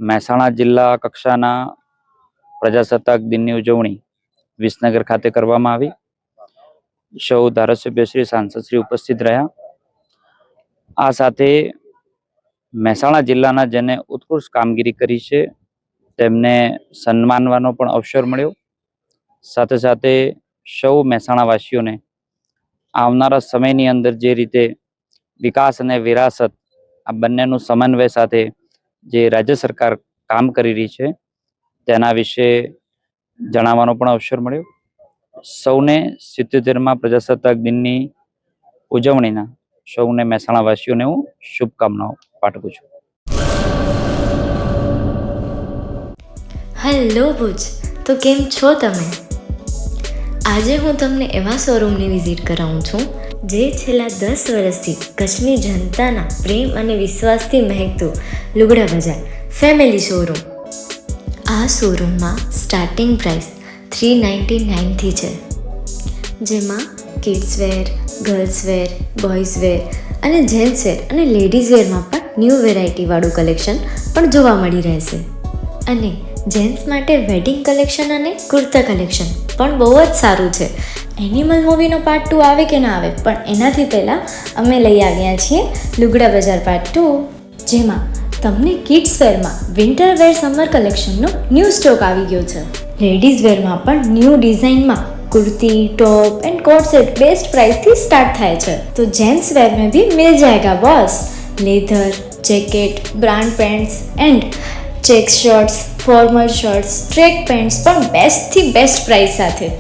મહેસાણા જિલ્લા કક્ષાના પ્રજાસત્તાક દિનની ઉજવણી વિસનગર ખાતે કરવામાં આવી. સૌ ધારાસભ્યશ્રી, સાંસદશ્રી ઉપસ્થિત રહ્યા. આ સાથે મહેસાણા જિલ્લાના જેને ઉત્કૃષ્ટ કામગીરી કરી છે તેમને સન્માનવાનો પણ અવસર મળ્યો. સાથે સાથે સૌ મહેસાણા વાસીઓને આવનારા સમયની અંદર જે રીતે વિકાસ અને વિરાસત આ બંનેનું સમન્વય સાથે જે રાજ્ય સરકાર કામ કરી રહી છે તેના વિશે જણાવવાનો પણ અવસર મળ્યો. સૌને 77મા પ્રજાસત્તાક દિનની ઉજવણીના સૌને મહેસાણા વાસીઓને હું શુભકામનાઓ પાઠવું છું. હેલો ભુજ, તો કેમ છો તમે? આજે હું તમને એવા શોરૂમની વિઝિટ કરાવું છું જે છેલ્લા 10 વર્ષથી કચ્છની જનતાના પ્રેમ અને વિશ્વાસથી મહેકતું લુગડા બજાર ફેમિલી શોરૂમ. આ શોરૂમમાં સ્ટાર્ટિંગ પ્રાઇસ 399થી છે, જેમાં kids wear, girls wear, boys wear અને જેન્ટ્સ વેર અને લેડીઝ વેરમાં પણ ન્યૂ વેરાયટીવાળું કલેક્શન પણ જોવા મળી રહેશે. અને જેન્ટ્સ માટે વેડિંગ કલેક્શન અને કુર્તા કલેક્શન પણ બહુ જ સારું છે. એનિમલ મૂવીનો પાર્ટ 2 આવે કે ના આવે, પણ એનાથી પહેલાં અમે લઈ આવ્યા છીએ લુગડા બજાર પાર્ટ 2, જેમાં તમને કિડ્સ વેરમાં વિન્ટર વેર સમર કલેક્શનનો ન્યૂ સ્ટોક આવી ગયો છે. લેડીઝ વેરમાં પણ ન્યૂ ડિઝાઇનમાં kurti, top and coat set best price थी स्टार्ट थाय छे. तो जेंट्स वेर में भी मिल जाएगा boss. Leather, jacket, brand pants and check shirts, formal shirts, track pants પણ બેસ્ટ થી બેસ્ટ પ્રાઇસ સાથે.